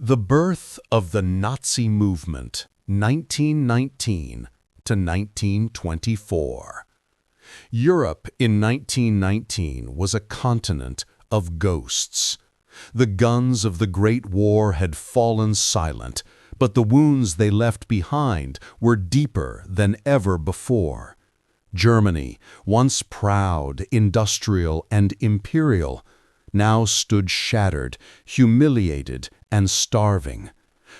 The birth of the Nazi movement, 1919 to 1924. Europe in 1919 was a continent of ghosts. The guns of the Great War had fallen silent, but the wounds they left behind were deeper than ever before. Germany, once proud, industrial, and imperial, now stood shattered, humiliated, and starving.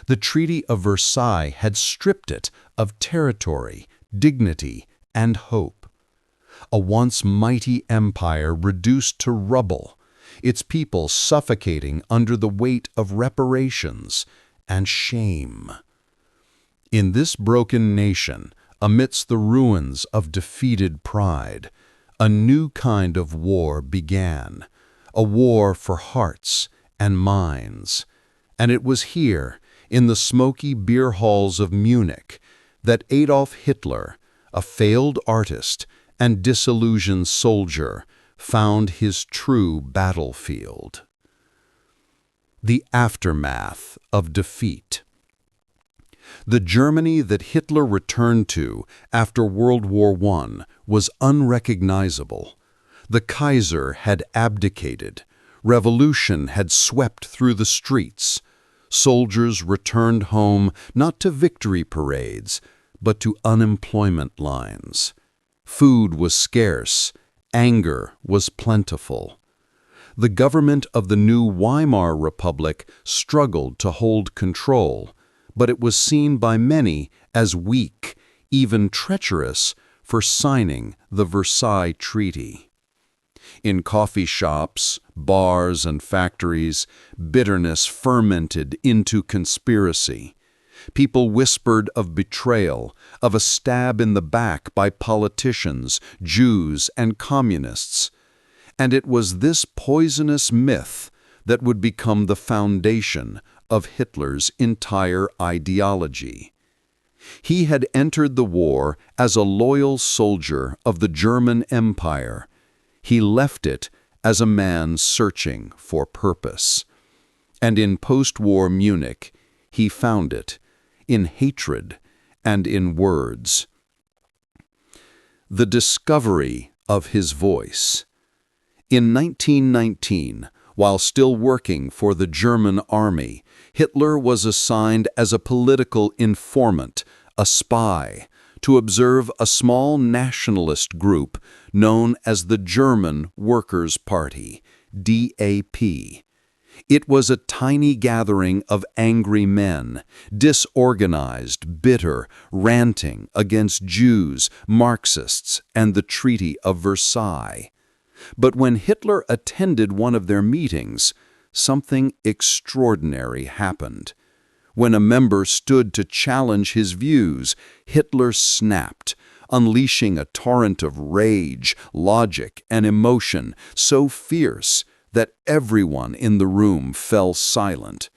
The Treaty of Versailles had stripped it of territory, dignity, and hope. A once mighty empire reduced to rubble, its people suffocating under the weight of reparations and shame. In this broken nation, amidst the ruins of defeated pride, a new kind of war began, a war for hearts and minds. And it was here, in the smoky beer halls of Munich, that Adolf Hitler, a failed artist and disillusioned soldier, found his true battlefield. The aftermath of defeat. The Germany that Hitler returned to after World War I was unrecognizable. The Kaiser had abdicated. Revolution had swept through the streets. Soldiers returned home not to victory parades, but to unemployment lines. Food was scarce. Anger was plentiful. The government of the new Weimar Republic struggled to hold control, but it was seen by many as weak, even treacherous, for signing the Versailles Treaty. In coffee shops, bars, and factories, bitterness fermented into conspiracy. People whispered of betrayal, of a stab in the back by politicians, Jews, and communists. And it was this poisonous myth that would become the foundation of Hitler's entire ideology. He had entered the war as a loyal soldier of the German Empire. He left it as a man searching for purpose. And in post-war Munich, he found it, in hatred and in words. The discovery of his voice. In 1919, while still working for the German army, Hitler was assigned as a political informant, a spy, to observe a small nationalist group known as the German Workers' Party, DAP. It was a tiny gathering of angry men, disorganized, bitter, ranting against Jews, Marxists, and the Treaty of Versailles. But when Hitler attended one of their meetings, something extraordinary happened. When a member stood to challenge his views, Hitler snapped, unleashing a torrent of rage, logic, and emotion so fierce that everyone in the room fell silent.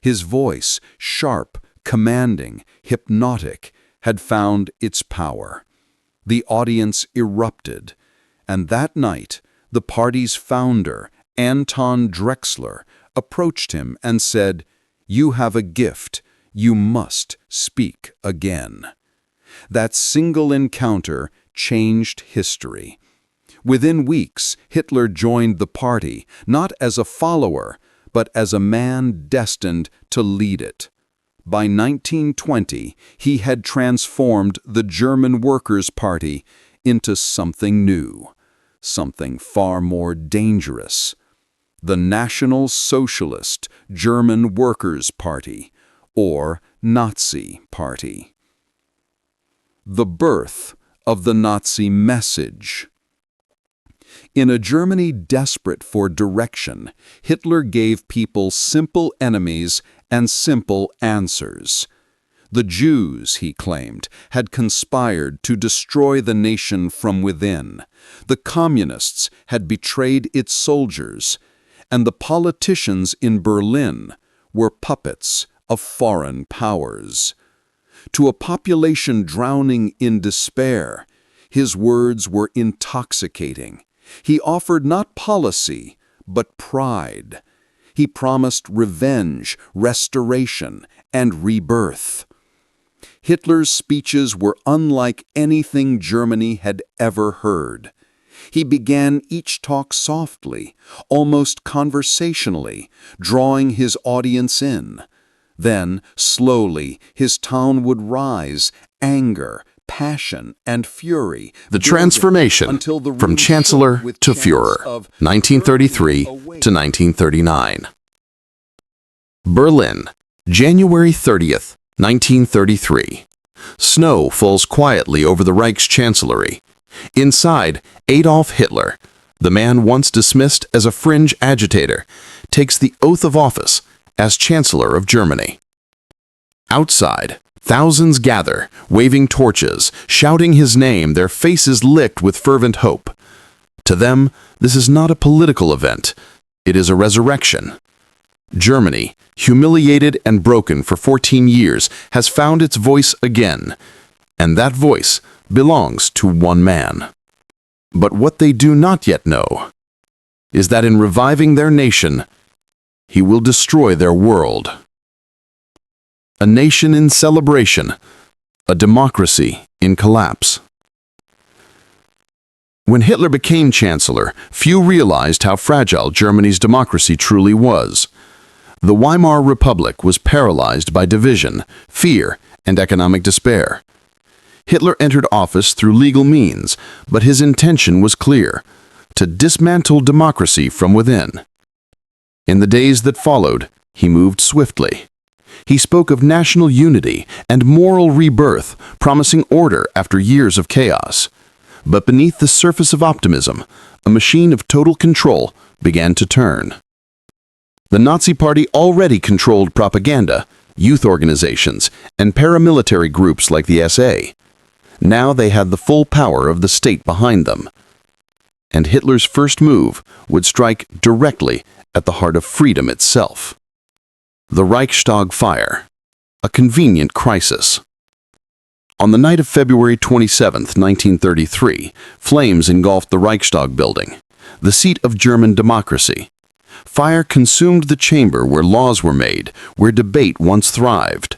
His voice, sharp, commanding, hypnotic, had found its power. The audience erupted, and that night, the party's founder, Anton Drexler, approached him and said, "You have a gift. You must speak again." That single encounter changed history. Within weeks, Hitler joined the party, not as a follower, but as a man destined to lead it. By 1920, he had transformed the German Workers' Party into something new, something far more dangerous. The National Socialist German Workers' Party, or Nazi Party. The birth of the Nazi message. In a Germany desperate for direction, Hitler gave people simple enemies and simple answers. The Jews, he claimed, had conspired to destroy the nation from within. The communists had betrayed its soldiers, and the politicians in Berlin were puppets of foreign powers. To a population drowning in despair, his words were intoxicating. He offered not policy, but pride. He promised revenge, restoration, and rebirth. Hitler's speeches were unlike anything Germany had ever heard. He began each talk softly, almost conversationally, drawing his audience in. Then, slowly, his tone would rise, anger, passion, and fury. The transformation from Chancellor to Führer, 1933 to 1939. Berlin, January 30th, 1933. Snow falls quietly over the Reich's chancellery. Inside, Adolf Hitler, the man once dismissed as a fringe agitator, takes the oath of office as Chancellor of Germany. Outside, thousands gather, waving torches, shouting his name, their faces licked with fervent hope. To them, this is not a political event. It is a resurrection. Germany, humiliated and broken for 14 years, has found its voice again, and that voice belongs to one man. But what they do not yet know is that in reviving their nation, he will destroy their world. A nation in celebration, a democracy in collapse. When Hitler became Chancellor, few realized how fragile Germany's democracy truly was. The Weimar Republic was paralyzed by division, fear, and economic despair. Hitler entered office through legal means, but his intention was clear: to dismantle democracy from within. In the days that followed, he moved swiftly. He spoke of national unity and moral rebirth, promising order after years of chaos. But beneath the surface of optimism, a machine of total control began to turn. The Nazi Party already controlled propaganda, youth organizations, and paramilitary groups like the SA. Now they had the full power of the state behind them. And Hitler's first move would strike directly at the heart of freedom itself. The Reichstag fire, a convenient crisis. On the night of February 27, 1933, flames engulfed the Reichstag building, the seat of German democracy. Fire consumed the chamber where laws were made, where debate once thrived.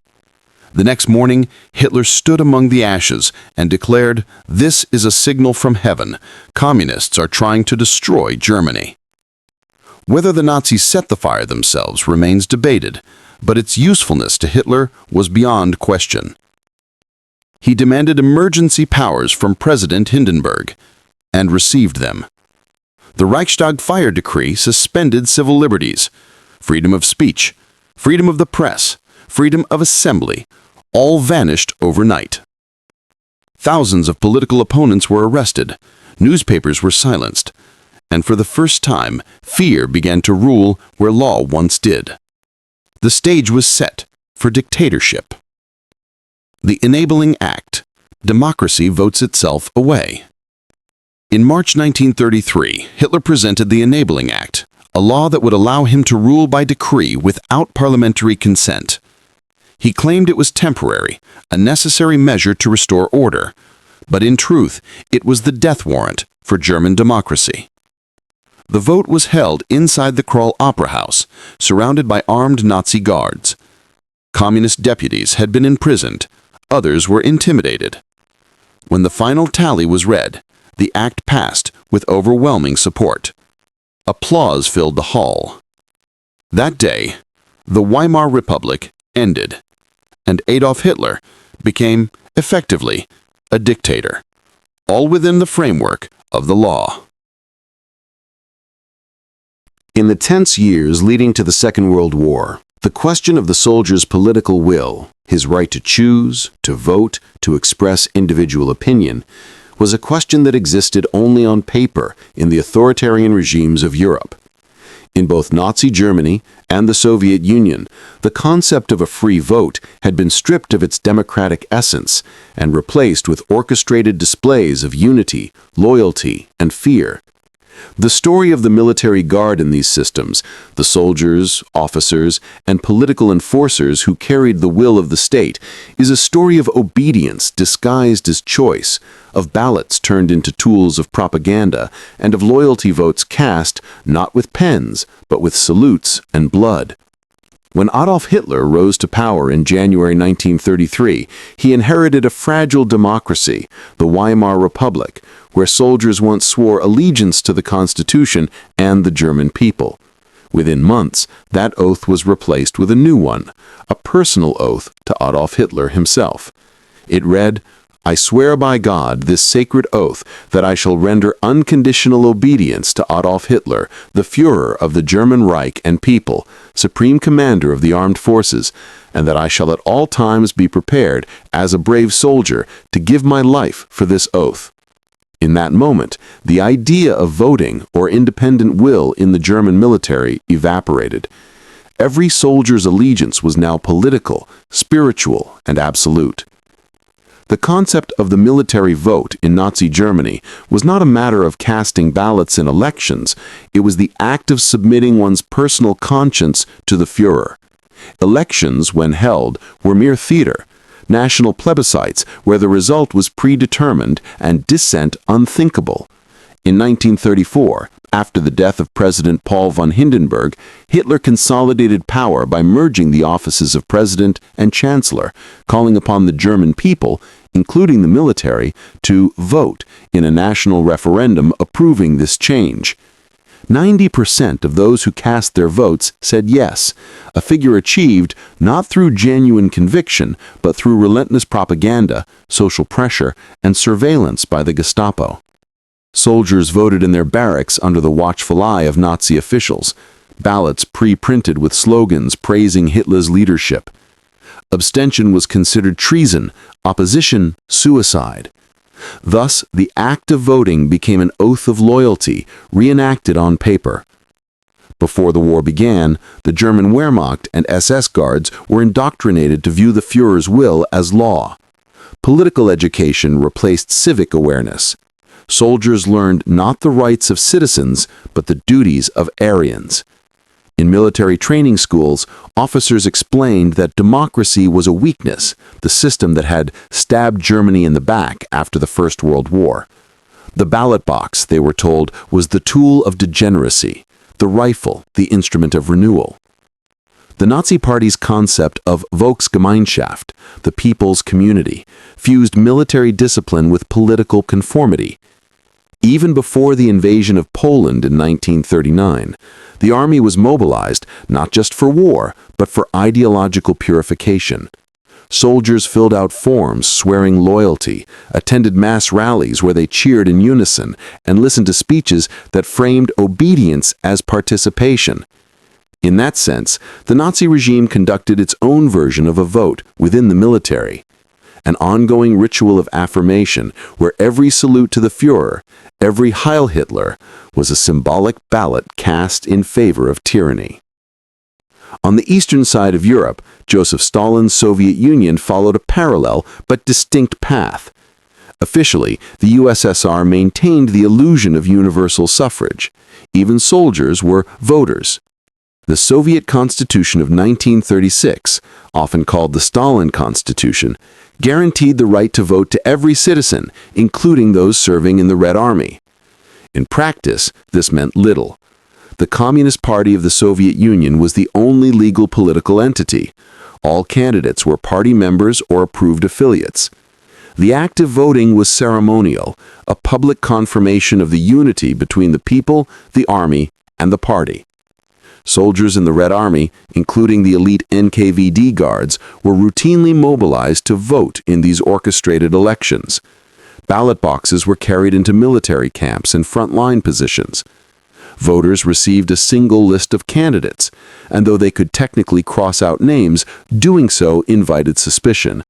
The next morning, Hitler stood among the ashes and declared, "This is a signal from heaven. Communists are trying to destroy Germany." Whether the Nazis set the fire themselves remains debated, but its usefulness to Hitler was beyond question. He demanded emergency powers from President Hindenburg, and received them. The Reichstag fire decree suspended civil liberties, freedom of speech, freedom of the press, freedom of assembly, all vanished overnight. Thousands of political opponents were arrested, newspapers were silenced, and for the first time, fear began to rule where law once did. The stage was set for dictatorship. The Enabling Act. Democracy votes itself away. In March 1933, Hitler presented the Enabling Act, a law that would allow him to rule by decree without parliamentary consent. He claimed it was temporary, a necessary measure to restore order, but in truth, it was the death warrant for German democracy. The vote was held inside the Kroll Opera House, surrounded by armed Nazi guards. Communist deputies had been imprisoned, others were intimidated. When the final tally was read, the act passed with overwhelming support. Applause filled the hall. That day, the Weimar Republic ended, and Adolf Hitler became, effectively, a dictator, all within the framework of the law. In the tense years leading to the Second World War, the question of the soldier's political will, his right to choose, to vote, to express individual opinion, was a question that existed only on paper in the authoritarian regimes of Europe. In both Nazi Germany and the Soviet Union, the concept of a free vote had been stripped of its democratic essence and replaced with orchestrated displays of unity, loyalty, and fear. The story of the military guard in these systems, the soldiers, officers, and political enforcers who carried the will of the state, is a story of obedience disguised as choice, of ballots turned into tools of propaganda, and of loyalty votes cast not with pens, but with salutes and blood. When Adolf Hitler rose to power in January 1933, he inherited a fragile democracy, the Weimar Republic, where soldiers once swore allegiance to the Constitution and the German people. Within months, that oath was replaced with a new one, a personal oath to Adolf Hitler himself. It read, "I swear by God this sacred oath that I shall render unconditional obedience to Adolf Hitler, the Führer of the German Reich and people, Supreme Commander of the Armed Forces, and that I shall at all times be prepared, as a brave soldier, to give my life for this oath." In that moment, the idea of voting or independent will in the German military evaporated. Every soldier's allegiance was now political, spiritual, and absolute. The concept of the military vote in Nazi Germany was not a matter of casting ballots in elections, it was the act of submitting one's personal conscience to the Führer. Elections, when held, were mere theater, national plebiscites where the result was predetermined and dissent unthinkable. In 1934, after the death of President Paul von Hindenburg, Hitler consolidated power by merging the offices of president and chancellor, calling upon the German people, including the military, to vote in a national referendum approving this change. 90% of those who cast their votes said yes, a figure achieved not through genuine conviction, but through relentless propaganda, social pressure, and surveillance by the Gestapo. Soldiers voted in their barracks under the watchful eye of Nazi officials, ballots pre-printed with slogans praising Hitler's leadership. Abstention was considered treason, opposition, suicide. Thus, the act of voting became an oath of loyalty, reenacted on paper. Before the war began, the German Wehrmacht and SS guards were indoctrinated to view the Führer's will as law. Political education replaced civic awareness. Soldiers learned not the rights of citizens, but the duties of Aryans. In military training schools, officers explained that democracy was a weakness, the system that had stabbed Germany in the back after the First World War. The ballot box, they were told, was the tool of degeneracy, the rifle, the instrument of renewal. The Nazi Party's concept of Volksgemeinschaft, the people's community, fused military discipline with political conformity. Even before the invasion of Poland in 1939, the army was mobilized not just for war, but for ideological purification. Soldiers filled out forms swearing loyalty, attended mass rallies where they cheered in unison, and listened to speeches that framed obedience as participation. In that sense, the Nazi regime conducted its own version of a vote within the military, an ongoing ritual of affirmation where every salute to the Führer, every Heil Hitler, was a symbolic ballot cast in favor of tyranny. On the eastern side of Europe, Joseph Stalin's Soviet Union followed a parallel but distinct path. Officially, the USSR maintained the illusion of universal suffrage. Even soldiers were voters. The Soviet Constitution of 1936, often called the Stalin Constitution, guaranteed the right to vote to every citizen, including those serving in the Red Army. In practice, this meant little. The Communist Party of the Soviet Union was the only legal political entity. All candidates were party members or approved affiliates. The act of voting was ceremonial, a public confirmation of the unity between the people, the army, and the party. Soldiers in the Red Army, including the elite NKVD guards, were routinely mobilized to vote in these orchestrated elections. Ballot boxes were carried into military camps and frontline positions. Voters received a single list of candidates, and though they could technically cross out names, doing so invited suspicion.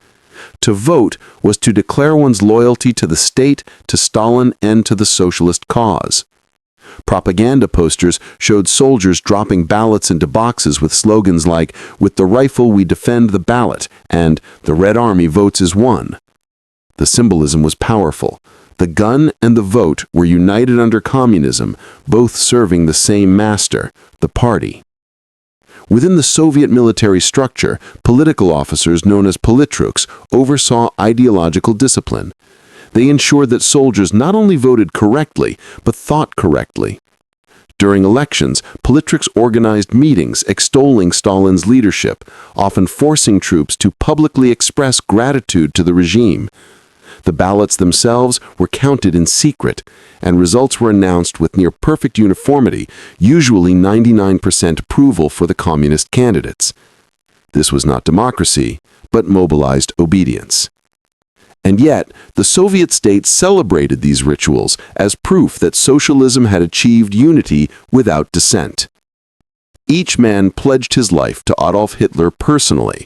To vote was to declare one's loyalty to the state, to Stalin, and to the socialist cause. Propaganda posters showed soldiers dropping ballots into boxes with slogans like, "With the rifle we defend the ballot," and "The Red Army votes as one." The symbolism was powerful. The gun and the vote were united under communism, both serving the same master, the party. Within the Soviet military structure, political officers known as politruks oversaw ideological discipline. They ensured that soldiers not only voted correctly, but thought correctly. During elections, politruks organized meetings extolling Stalin's leadership, often forcing troops to publicly express gratitude to the regime. The ballots themselves were counted in secret, and results were announced with near-perfect uniformity, usually 99% approval for the communist candidates. This was not democracy, but mobilized obedience. And yet, the Soviet state celebrated these rituals as proof that socialism had achieved unity without dissent. Each man pledged his life to Adolf Hitler personally.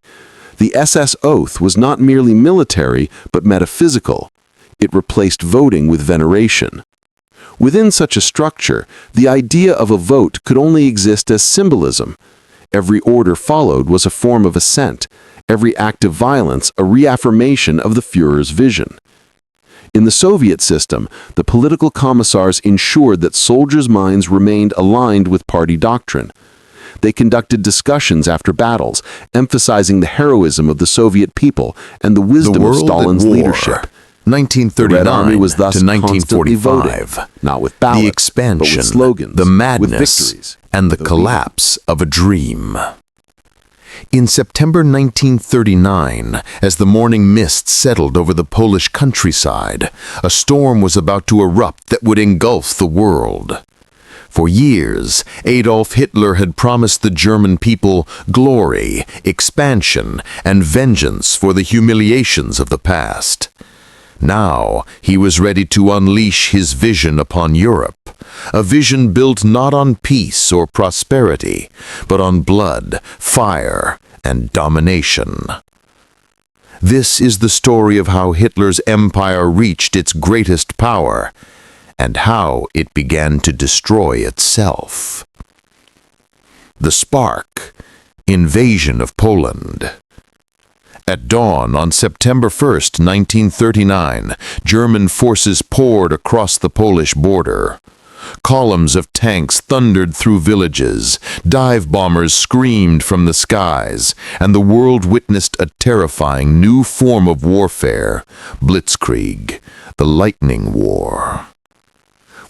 The SS oath was not merely military, but metaphysical. It replaced voting with veneration. Within such a structure, the idea of a vote could only exist as symbolism. Every order followed was a form of assent, every act of violence a reaffirmation of the Führer's vision. In the Soviet system, the political commissars ensured that soldiers' minds remained aligned with party doctrine. They conducted discussions after battles, emphasizing the heroism of the Soviet people and the wisdom of Stalin's leadership. 1939 the Red Army was thus to 1945, voting, not with ballots, the expansion, but with slogans, the madness, with victories, and the collapse of a dream. In September 1939, as the morning mist settled over the Polish countryside, a storm was about to erupt that would engulf the world. For years, Adolf Hitler had promised the German people glory, expansion, and vengeance for the humiliations of the past. Now, he was ready to unleash his vision upon Europe, a vision built not on peace or prosperity, but on blood, fire, and domination. This is the story of how Hitler's empire reached its greatest power, and how it began to destroy itself. The spark: invasion of Poland. At dawn on September 1st, 1939, German forces poured across the Polish border. Columns of tanks thundered through villages, dive bombers screamed from the skies, and the world witnessed a terrifying new form of warfare, blitzkrieg, the lightning war.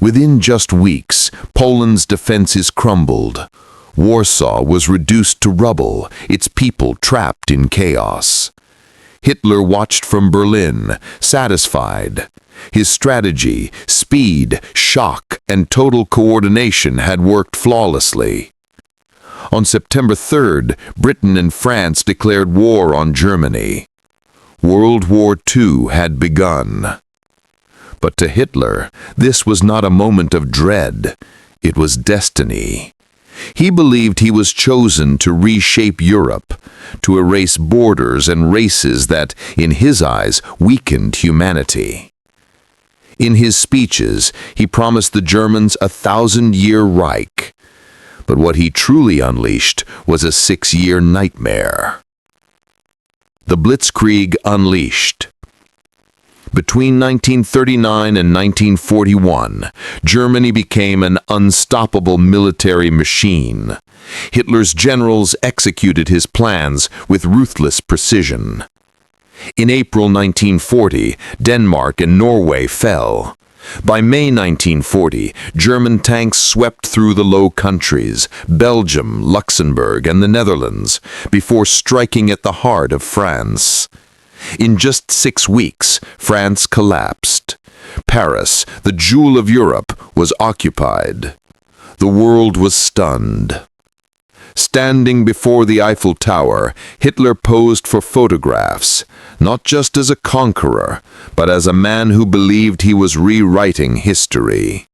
Within just weeks, Poland's defenses crumbled. Warsaw was reduced to rubble, its people trapped in chaos. Hitler watched from Berlin, satisfied. His strategy, speed, shock, and total coordination had worked flawlessly. On September 3rd, Britain and France declared war on Germany. World War II had begun. But to Hitler, this was not a moment of dread. It was destiny. He believed he was chosen to reshape Europe, to erase borders and races that, in his eyes, weakened humanity. In his speeches, he promised the Germans a 1,000-year Reich. But what he truly unleashed was a 6-year nightmare. The Blitzkrieg unleashed. Between 1939 and 1941, Germany became an unstoppable military machine. Hitler's generals executed his plans with ruthless precision. In April 1940, Denmark and Norway fell. By May 1940, German tanks swept through the Low Countries, Belgium, Luxembourg, and the Netherlands, before striking at the heart of France. In just 6 weeks, France collapsed. Paris, the jewel of Europe, was occupied. The world was stunned. Standing before the Eiffel Tower, Hitler posed for photographs, not just as a conqueror, but as a man who believed he was rewriting history.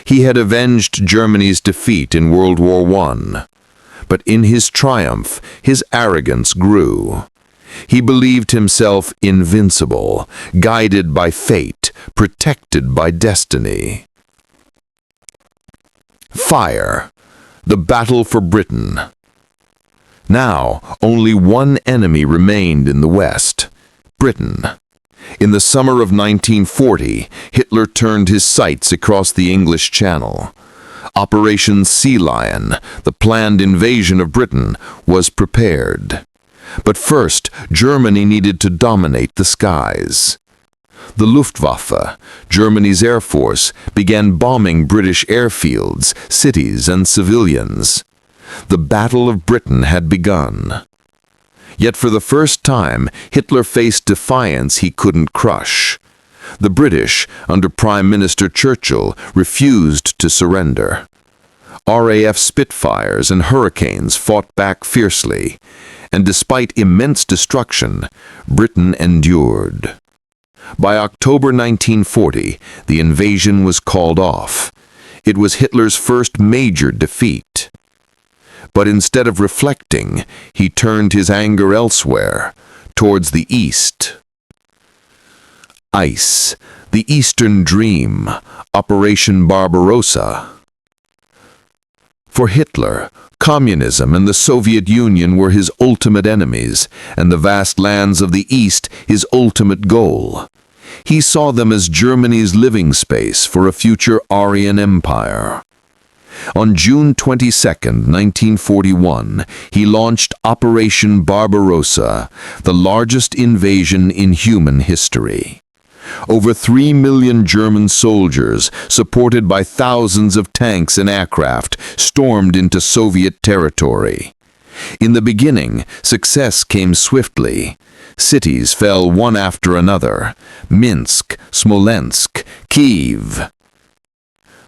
He had avenged Germany's defeat in World War I. But in his triumph, his arrogance grew. He believed himself invincible, guided by fate, protected by destiny. Fire. The battle for Britain. Now, only one enemy remained in the West: Britain. In the summer of 1940, Hitler turned his sights across the English Channel. Operation Sea Lion, the planned invasion of Britain, was prepared. But first, Germany needed to dominate the skies. The Luftwaffe, Germany's air force, began bombing British airfields, cities, and civilians. The Battle of Britain had begun. Yet for the first time, Hitler faced defiance he couldn't crush. The British, under Prime Minister Churchill, refused to surrender. RAF Spitfires and Hurricanes fought back fiercely, and despite immense destruction, Britain endured. By October 1940, the invasion was called off. It was Hitler's first major defeat. But instead of reflecting, he turned his anger elsewhere, towards the East. ICE, the Eastern Dream, Operation Barbarossa. For Hitler, communism and the Soviet Union were his ultimate enemies, and the vast lands of the East his ultimate goal. He saw them as Germany's living space for a future Aryan Empire. On June 22, 1941, he launched Operation Barbarossa, the largest invasion in human history. Over 3 million German soldiers, supported by thousands of tanks and aircraft, stormed into Soviet territory. In the beginning, success came swiftly. Cities fell one after another: Minsk, Smolensk, Kyiv.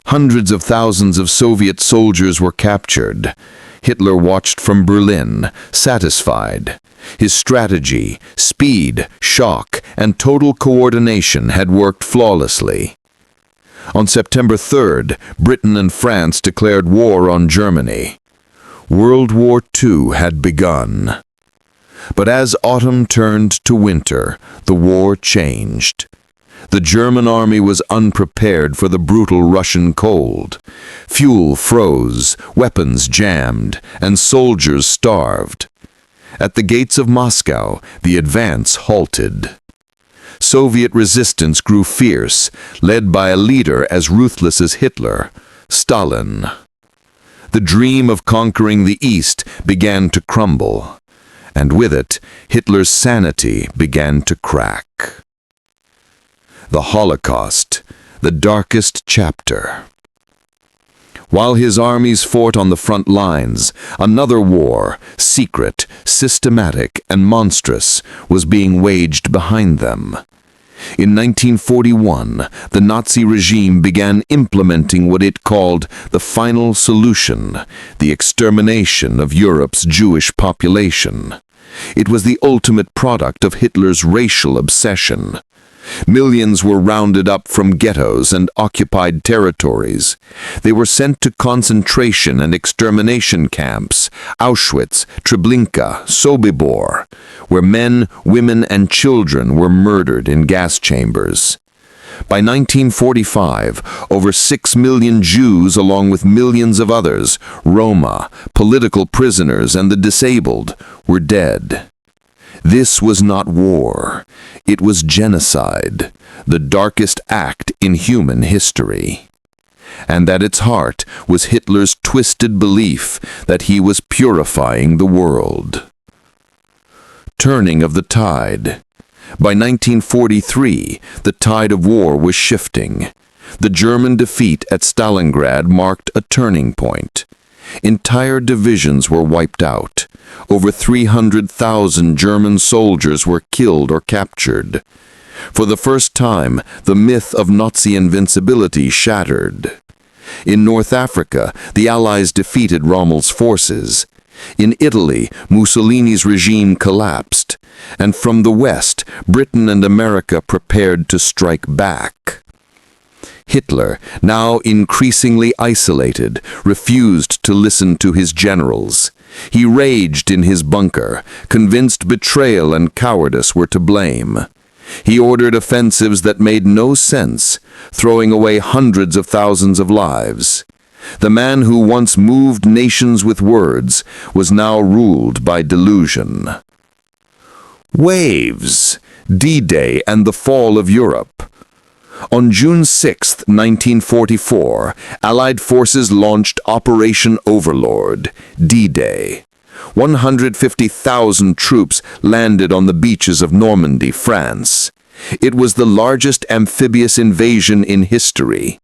Hundreds of thousands of Soviet soldiers were captured. Hitler watched from Berlin, satisfied. His strategy, speed, shock, and total coordination had worked flawlessly. On September 3rd, Britain and France declared war on Germany. World War II had begun. But as autumn turned to winter, the war changed. The German army was unprepared for the brutal Russian cold. Fuel froze, weapons jammed, and soldiers starved. At the gates of Moscow, the advance halted. Soviet resistance grew fierce, led by a leader as ruthless as Hitler, Stalin. The dream of conquering the East began to crumble, and with it, Hitler's sanity began to crack. The Holocaust, the darkest chapter. While his armies fought on the front lines, another war, secret, systematic, and monstrous, was being waged behind them. In 1941, the Nazi regime began implementing what it called the final solution, the extermination of Europe's Jewish population. It was the ultimate product of Hitler's racial obsession. Millions were rounded up from ghettos and occupied territories. They were sent to concentration and extermination camps, Auschwitz, Treblinka, Sobibor, where men, women, and children were murdered in gas chambers. By 1945, over 6 million Jews, along with millions of others, Roma, political prisoners, and the disabled, were dead. This was not war. It was genocide, the darkest act in human history. And at its heart was Hitler's twisted belief that he was purifying the world. Turning of the tide. By 1943, the tide of war was shifting. The German defeat at Stalingrad marked a turning point. Entire divisions were wiped out. Over 300,000 German soldiers were killed or captured. For the first time, the myth of Nazi invincibility shattered. In North Africa, the Allies defeated Rommel's forces. In Italy, Mussolini's regime collapsed. And from the West, Britain and America prepared to strike back. Hitler, now increasingly isolated, refused to listen to his generals. He raged in his bunker, convinced betrayal and cowardice were to blame. He ordered offensives that made no sense, throwing away hundreds of thousands of lives. The man who once moved nations with words was now ruled by delusion. Waves, D-Day and the fall of Europe. On June 6, 1944, Allied forces launched Operation Overlord, D-Day. 150,000 troops landed on the beaches of Normandy, France. It was the largest amphibious invasion in history.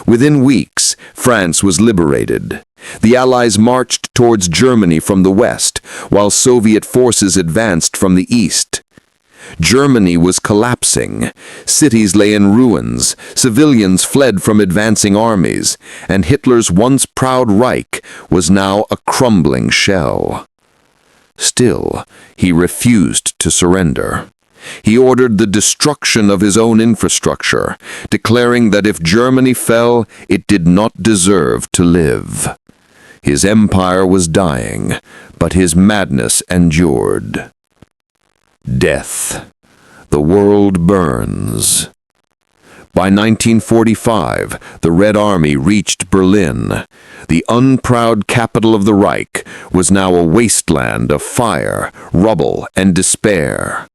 Within weeks, France was liberated. The Allies marched towards Germany from the west, while Soviet forces advanced from the east. Germany was collapsing. Cities lay in ruins, civilians fled from advancing armies, and Hitler's once proud Reich was now a crumbling shell. Still, he refused to surrender. He ordered the destruction of his own infrastructure, declaring that if Germany fell, it did not deserve to live. His empire was dying, but his madness endured. Death. The world burns. By 1945, the Red Army reached Berlin. The unproud capital of the Reich was now a wasteland of fire, rubble, and despair.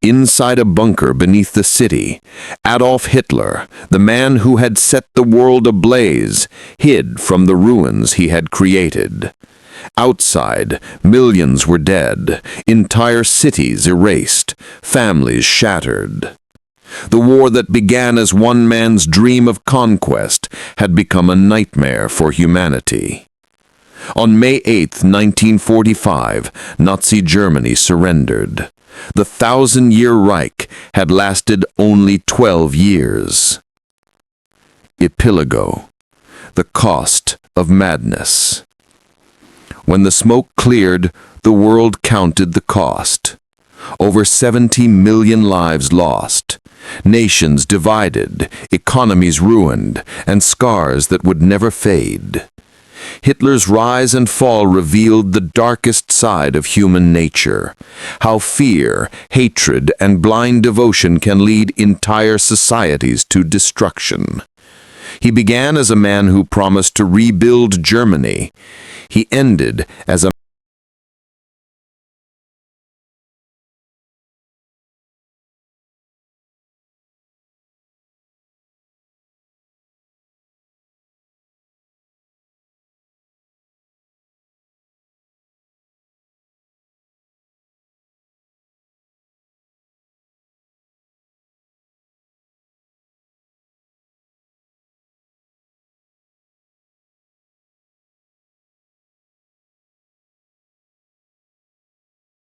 Inside a bunker beneath the city, Adolf Hitler, the man who had set the world ablaze, hid from the ruins he had created. Outside, millions were dead, entire cities erased, families shattered. The war that began as one man's dream of conquest had become a nightmare for humanity. On May 8, 1945, Nazi Germany surrendered. The 1,000-year Reich had lasted only 12 years. Epilogo. The cost of madness. When the smoke cleared, the world counted the cost. Over 70 million lives lost, nations divided, economies ruined, and scars that would never fade. Hitler's rise and fall revealed the darkest side of human nature, how fear, hatred, and blind devotion can lead entire societies to destruction. He began as a man who promised to rebuild Germany. He ended as a